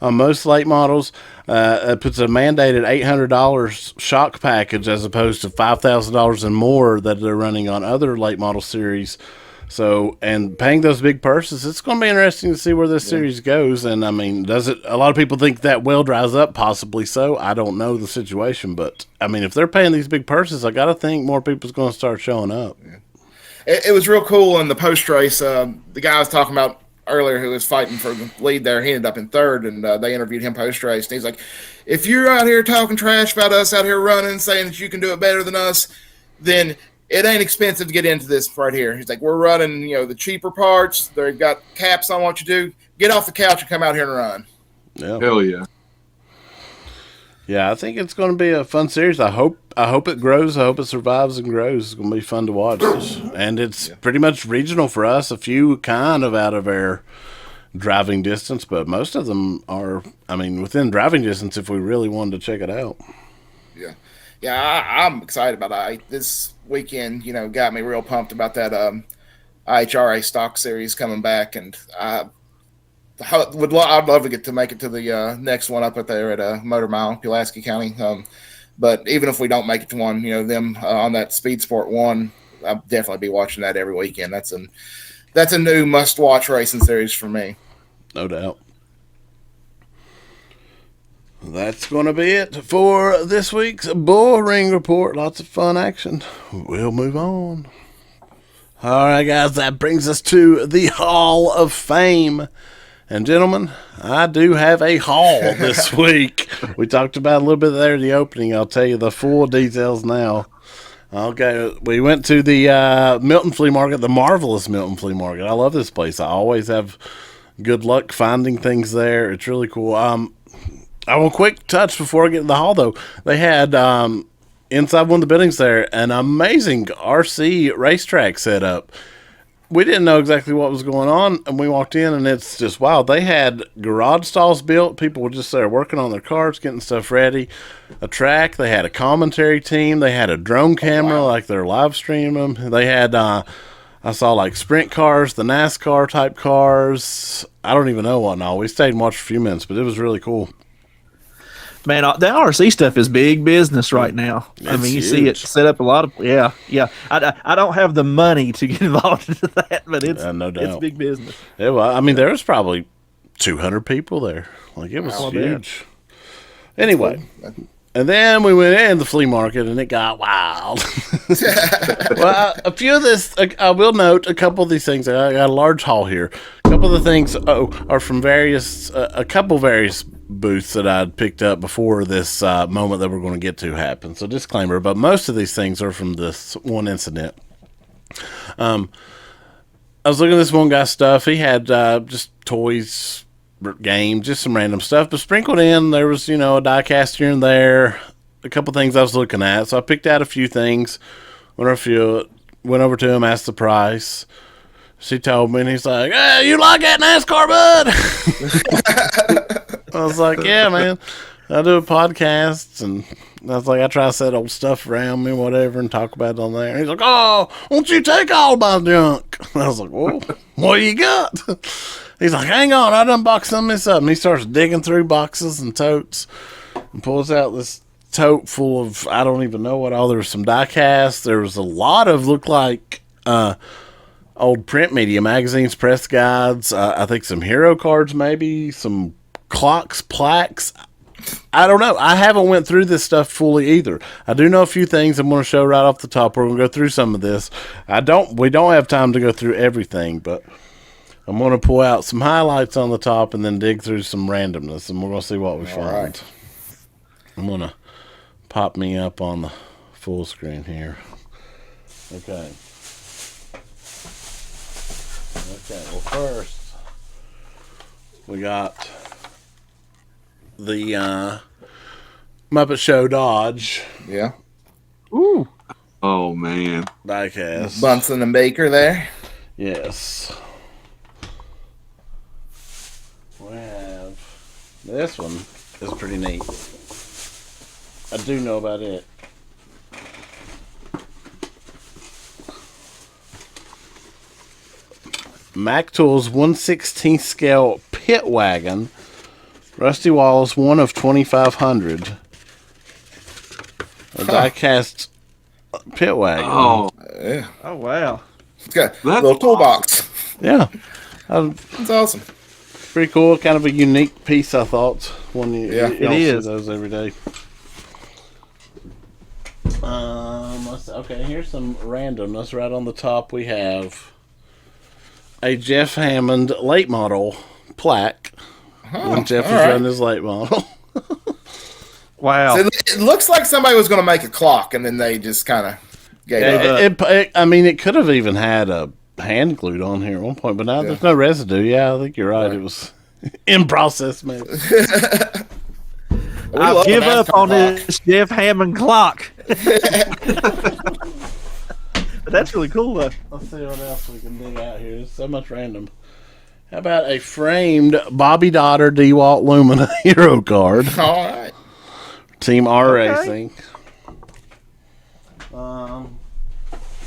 on most late models. It puts a mandated $800 shock package as opposed to $5,000 and more that they're running on other late model series. So, and paying those big purses, it's going to be interesting to see where this series goes. And I mean, does it? A lot of people think that well dries up, possibly so. I don't know the situation, but I mean, if they're paying these big purses, I got to think more people's going to start showing up. Yeah. It was real cool in the post race. The guy I was talking about earlier who was fighting for the lead there, he ended up in third, and they interviewed him post race. And he's like, "If you're out here talking trash about us out here running, saying that you can do it better than us, then it ain't expensive to get into this right here." He's like, "We're running, the cheaper parts. They've got caps on what you do. Get off the couch and come out here and run." Yeah. Hell yeah. Yeah, I think it's going to be a fun series. I hope it grows. I hope it survives and grows. It's going to be fun to watch. And it's pretty much regional for us. A few kind of out of our driving distance, but most of them are, within driving distance if we really wanted to check it out. Yeah. Yeah, I'm excited about it. This weekend, got me real pumped about that IHRA Stock Series coming back, and I'd love to get to make it to the next one up there at Motor Mile, Pulaski County. But even if we don't make it to one, them on that Speed Sport 1, I'll definitely be watching that every weekend. That's a new must-watch racing series for me. No doubt. That's going to be it for this week's Bullring Report. Lots of fun action. We'll move on. All right, guys, that brings us to the Hall of Fame. And, gentlemen, I do have a haul this week. We talked about a little bit there in the opening. I'll tell you the full details now. Okay, we went to the Milton Flea Market, the marvelous Milton Flea Market. I love this place. I always have good luck finding things there. It's really cool. I will quick touch before I get to the haul, though. They had, inside one of the buildings there, an amazing RC racetrack set up. We didn't know exactly what was going on, and we walked in, and it's just wild. They had garage stalls built. People were just there working on their cars, getting stuff ready. A track. They had a commentary team. They had a drone camera, like they're live streaming them. They had, I saw like sprint cars, the NASCAR type cars. I don't even know what and all. We stayed and watched for a few minutes, but it was really cool. Man, the RC stuff is big business right now. You huge. See it set up a lot of yeah. I don't have the money to get involved in that, but it's no doubt. It's big business. Yeah, well, there was probably 200 people there. Like, it was huge. Anyway, And then we went in the flea market, and it got wild. Well, a few of this, I will note a couple of these things. I got a large haul here. A couple of the things are from various booths that I'd picked up before this moment that we're going to get to happen. So disclaimer, but most of these things are from this one incident. I was looking at this one guy's stuff. He had just toys, games, just some random stuff, but sprinkled in there was, a die cast here and there, a couple things I was looking at. So I picked out a few things, went over to him, asked the price. She told me, and he's like, "Hey, you like that NASCAR, bud?" I was like, "Yeah, man. I do a podcast," and I was like, I try to set old stuff around me, whatever, and talk about it on there. And he's like, "Oh, won't you take all my junk?" And I was like, "Whoa, what you got?" He's like, "Hang on, I done boxed some of this up." And he starts digging through boxes and totes and pulls out this tote full of, I don't even know what all. There was some die casts. There was a lot of, looked like old print media, magazines, press guides. I think some hero cards, maybe some clocks, plaques. I don't know. I haven't went through this stuff fully either. I do know a few things I'm going to show right off the top. We're going to go through some of this. We don't have time to go through everything, but I'm going to pull out some highlights on the top and then dig through some randomness, and we're going to see what we find. Right. I'm going to pop me up on the full screen here. Okay. Well, first, we got the Muppet Show Dodge. Yeah. Ooh. Oh, man. Diecast. Bunsen and Baker there. Yes. We have... This one is pretty neat. I do know about it. Mac Tools 1/16 scale pit wagon. Rusty Wallace, one of 2,500. A die-cast pit wagon. Oh, Yeah. Oh, wow. It's got a little toolbox. Yeah. That's awesome. Pretty cool. Kind of a unique piece, I thought. One you it don't see is. those every day. Okay, here's some randomness. Right on the top, we have a Jeff Hammond late model plaque. When Jeff was running his late model. Wow. So it looks like somebody was going to make a clock, and then they just kind of gave up. It could have even had a hand glued on here at one point, but now there's no residue. Yeah, I think you're right. It was in process, maybe. I'll give up on this Jeff Hammond clock. But that's really cool, though. Let's see what else we can dig out here. There's so much random. How about a framed Bobby Dotter DeWalt Lumina hero card? All right. Team R Racing.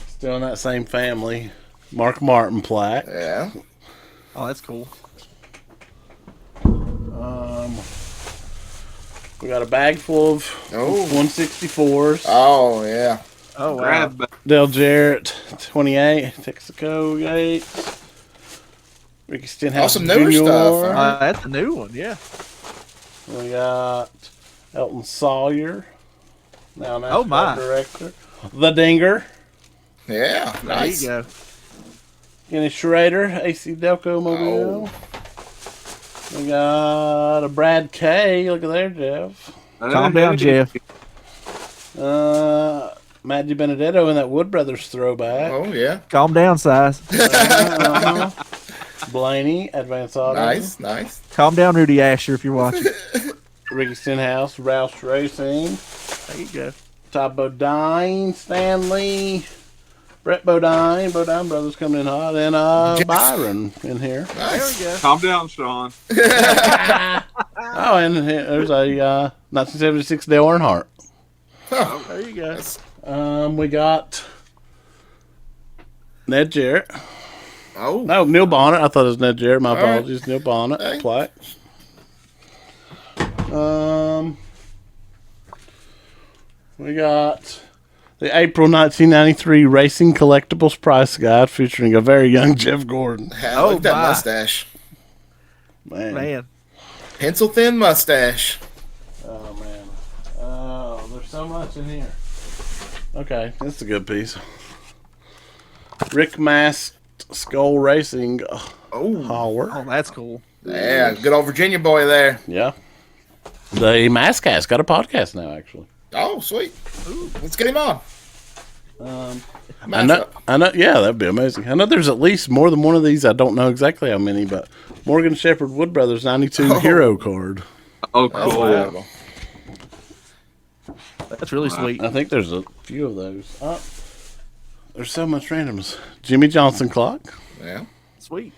Still in that same family. Mark Martin plaque. Yeah. Oh, that's cool. We got a bag full of 164s. Oh, yeah. Oh, wow. grab that. Dale Jarrett, 28. Texaco Gates. Ricky Stenhouse Some newer Jr. stuff. That's a new one, yeah. We got Elton Sawyer. Now Oh, my. director. The Dinger. Yeah. There Nice. you go. Kenny Schrader, AC Delco Mobile. We got a Brad K. Look at there, Jeff. Calm down, Jeff. Matt DiBenedetto in that Wood Brothers throwback. Oh, yeah. Calm down, size. Blaney, Advance Auto. Nice. Calm down, Rudy Asher, if you're watching. Ricky Stenhouse, Roush Racing. There you go. Todd Bodine, Stanley, Brett Bodine. Bodine Brothers coming in hot. And Byron in here. There we go. Calm down, Sean. Oh, and there's a 1976 Dale Earnhardt. Oh, There you go. We got Ned Jarrett. oh. No, Neil Bonnet. I thought it was Ned Jarrett. My All right. apologies. Neil Bonnet. Hey. Plaque. We got the April 1993 Racing Collectibles Price Guide featuring a very young Jeff Gordon. Look at that my. mustache. Man. Man. Pencil thin mustache. Oh, man. so much in here. Okay, that's a good piece. Rick Masked Skull Racing hauler. Oh, that's cool. Yeah, good old Virginia boy there. Yeah. The Maskcast got a podcast now, actually. Oh, sweet. Let's get him on. I know. Yeah, that'd be amazing. I know there's at least more than one of these. I don't know exactly how many, but Morgan Shepherd Wood Brothers 92 Hero card. Oh, cool. That's really sweet. I think there's a few of those. There's so much randoms. Jimmy Johnson clock. Yeah. Sweet.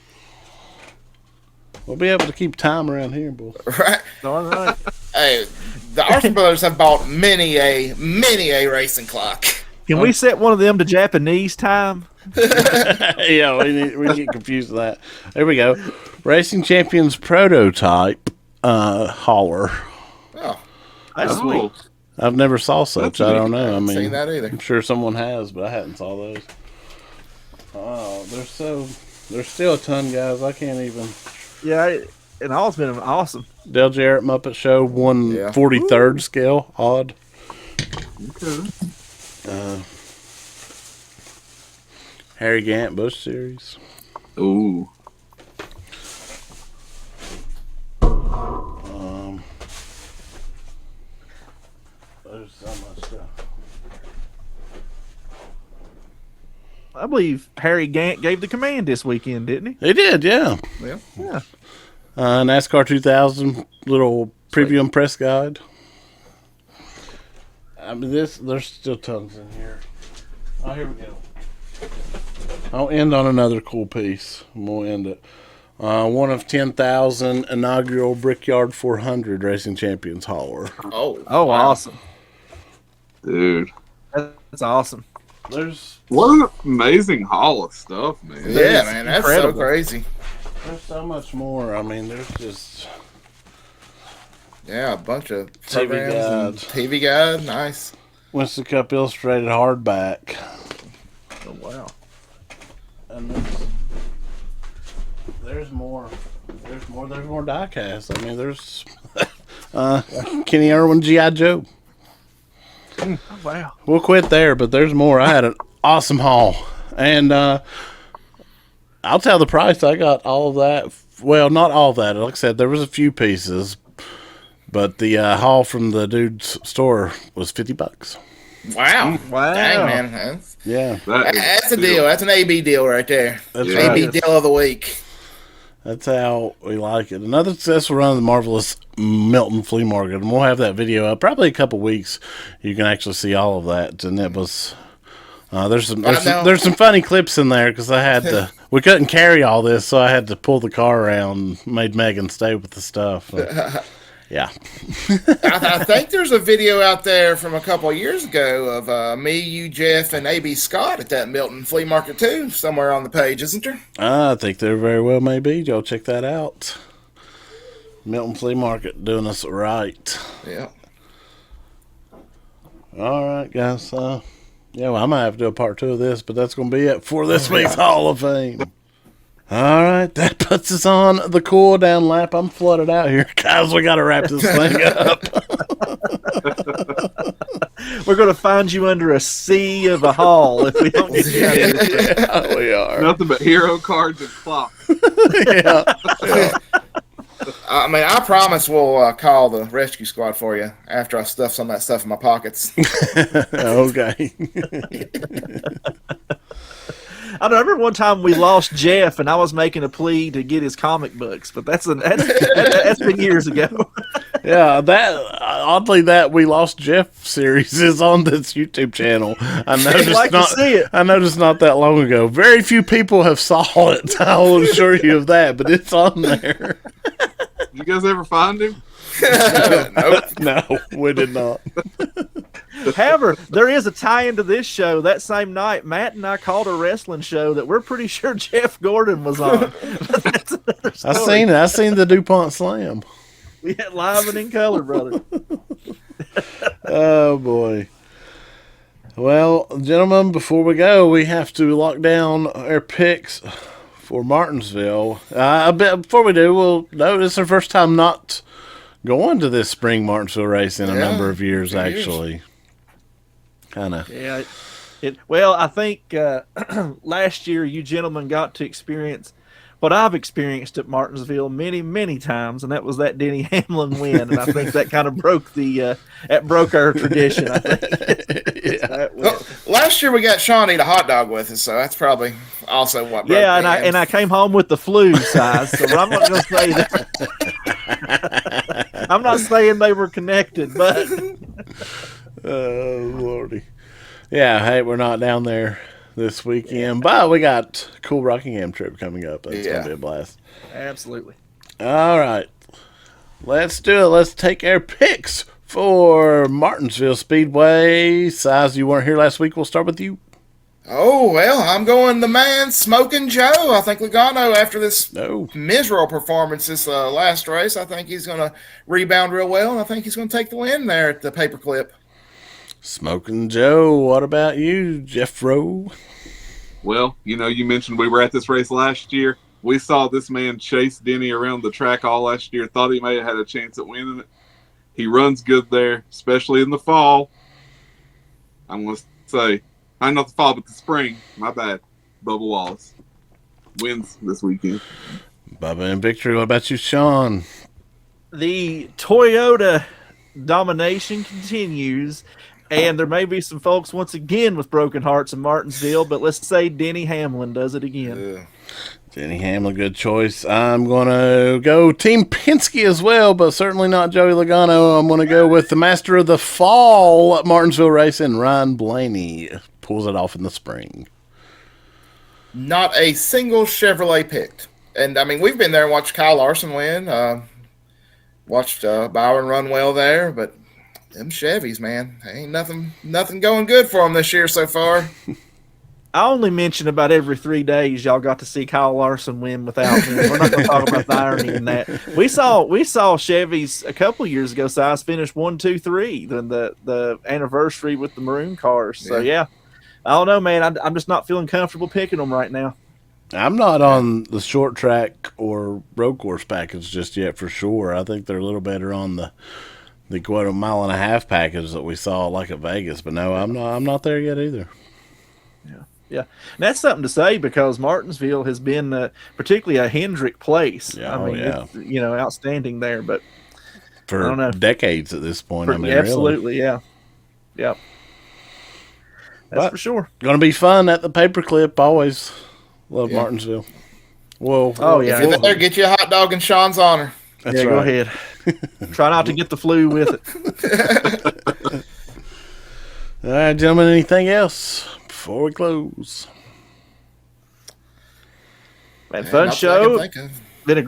We'll be able to keep time around here, boy. Right. All right. Hey, the Arson brothers have bought many a racing clock. Can we set one of them to Japanese time? Yeah, we get confused with that. There we go. Racing Champions prototype hauler. Oh, That's sweet. I've never saw such. That's I don't know. I haven't mean, seen that either. I'm sure someone has, but I hadn't saw those. Oh, there's still a ton, guys. I can't even. Yeah, and all's been awesome. Dale Jarrett Muppet Show 1/43rd scale. Odd. Okay. Harry Gant Bush series. Ooh. There's so much stuff. I believe Harry Gant gave the command this weekend, didn't he? He did, yeah. Yeah. NASCAR 2000 little preview and press guide. I mean, there's still tons in here. Oh, here we go. I'll end on another cool piece. We'll end it. One of 10,000 inaugural Brickyard 400 Racing Champions hauler. Oh, wow. Awesome. Dude. That's awesome. What an amazing haul of stuff, man. yeah, man, that's incredible. so crazy. There's so much more. I mean, there's just Yeah, a bunch of TV programs guide. and TV guide. Nice. Winston Cup Illustrated hardback. Oh, wow. And there's more. There's more diecast. I mean, there's Kenny Irwin G.I. Joe. Oh, wow. We'll quit there, but there's more. I had an awesome haul. And I'll tell the price. I got all of that. Well, not all of that. Like I said, there was a few pieces. But the haul from the dude's store was $50. Wow. Wow. Dang, man. Yeah. That's a deal. That's an AB deal right there. That's AB right. deal of the week. That's how we like it. Another successful run of the marvelous Milton Flea Market. And we'll have that video up probably a couple weeks. You can actually see all of that. And it was... there's some funny clips in there because I had to. We couldn't carry all this, so I had to pull the car around. Made Megan stay with the stuff. Yeah. I think there's a video out there from a couple of years ago of me, you, Jeff, and AB Scott at that Milton Flea Market too, somewhere on the page, isn't there? I think there very well may be. Y'all check that out. Milton Flea Market doing us right. Yeah. All right, guys. Yeah, well, I might have to do a part 2 of this, but that's going to be it for this week's Hall of Fame. All right, that puts us on the cool down lap. I'm flooded out here. Guys, we got to wrap this thing up. We're going to find you under a sea of a hall if we don't get you out of this. Yeah, we are. Nothing but hero cards and clocks. Yeah. I mean, I promise we'll call the rescue squad for you after I stuff some of that stuff in my pockets. Okay. I remember one time we lost Jeff, and I was making a plea to get his comic books, but that's been years ago. Yeah, oddly that We Lost Jeff series is on this YouTube channel. I noticed to see it. I noticed not that long ago. Very few people have saw it. I will assure you of that, but it's on there. Did you guys ever find him? Nope. No, we did not. However, there is a tie into this show. That same night, Matt and I called a wrestling show that we're pretty sure Jeff Gordon was on. But that's another story. I seen it. I seen the DuPont Slam. We had live and in color, brother. Oh boy. Well, gentlemen, before we go, we have to lock down our picks for Martinsville. Before we do, we'll note it's our first time not going to this spring Martinsville race in a number of years, actually. kind of. Yeah. Well, I think last year you gentlemen got to experience what I've experienced at Martinsville many, many times, and that was that Denny Hamlin win. And I think that kind of broke our tradition. I think. Well, last year we got Sean eat a hot dog with us, so that's probably also what. Broke and I came home with the flu size, so I'm not going to say that. I'm not saying they were connected, but oh lordy, yeah. Hey, we're not down there this weekend, but we got a cool Rockingham trip coming up. That's gonna be a blast. Absolutely. All right, let's do it. Let's take our picks for Martinsville Speedway. Size, you weren't here last week. We'll start with you. Oh, well, I'm going the man, Smoking Joe. I think Logano, after this miserable performance this last race, I think he's going to rebound real well, and I think he's going to take the win there at the paperclip. Smoking Joe, what about you, Jeff Rowe? Well, you mentioned we were at this race last year. We saw this man chase Denny around the track all last year. Thought he may have had a chance at winning it. He runs good there, especially in the fall. I'm going to say, not the fall, but the spring. My bad. Bubba Wallace wins this weekend. Bubba and victory. What about you, Sean? The Toyota domination continues. And there may be some folks once again with broken hearts in Martinsville, but let's say Denny Hamlin does it again. Denny Hamlin, good choice. I'm going to go Team Penske as well, but certainly not Joey Logano. I'm going to go with the master of the fall at Martinsville Racing, Ryan Blaney. Pulls it off in the spring. Not a single Chevrolet picked. And, I mean, we've been there and watched Kyle Arson win. Watched Byron run well there, but them Chevys, man, ain't nothing going good for them this year so far. I only mention about every 3 days y'all got to see Kyle Larson win without me. We're not going to talk about the irony in that. We saw Chevys a couple years ago. Size finished 1, 2, 3. Then the anniversary with the maroon cars. So yeah, I don't know, man. I'm just not feeling comfortable picking them right now. I'm not on the short track or road course package just yet for sure. I think they're a little better on the quote mile and a half package that we saw like at Vegas. But no, I'm not there yet either. Yeah, and that's something to say because Martinsville has been particularly a Hendrick place. Yeah, it's, outstanding there. But for I don't know. Decades at this point. Absolutely, really. Yeah. That's for sure. Going to be fun at the paperclip. Always love Martinsville. Well, if you're there, get you a hot dog in Sean's honor. That's right. Go ahead. Try not to get the flu with it. All right, gentlemen, anything else before we close? Fun show. Been a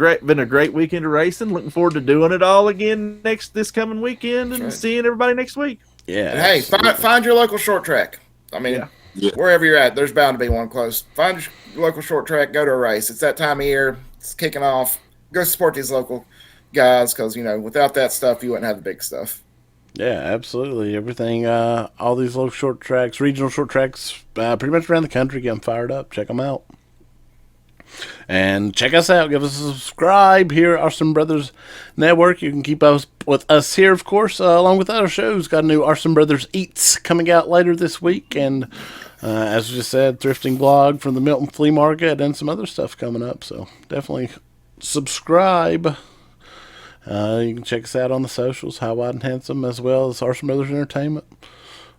great weekend of racing. Looking forward to doing it all again this coming weekend and seeing everybody next week. Yeah. And hey, find your local short track. I mean, wherever you're at, there's bound to be one close. Find your local short track. Go to a race. It's that time of year. It's kicking off. Go support these local guys because without that stuff, you wouldn't have the big stuff. Yeah, absolutely. Everything, all these local short tracks, regional short tracks, pretty much around the country, get them fired up. Check them out. And check us out. Give us a subscribe here at Arson Brothers Network. You can keep up with us here, of course, along with other shows. Got a new Arson Brothers Eats coming out later this week. And as we just said, thrifting blog from the Milton Flea Market and some other stuff coming up. So definitely subscribe. You can check us out on the socials, High, Wide, and Handsome, as well as Arson Brothers Entertainment.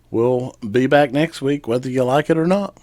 We'll be back next week, whether you like it or not.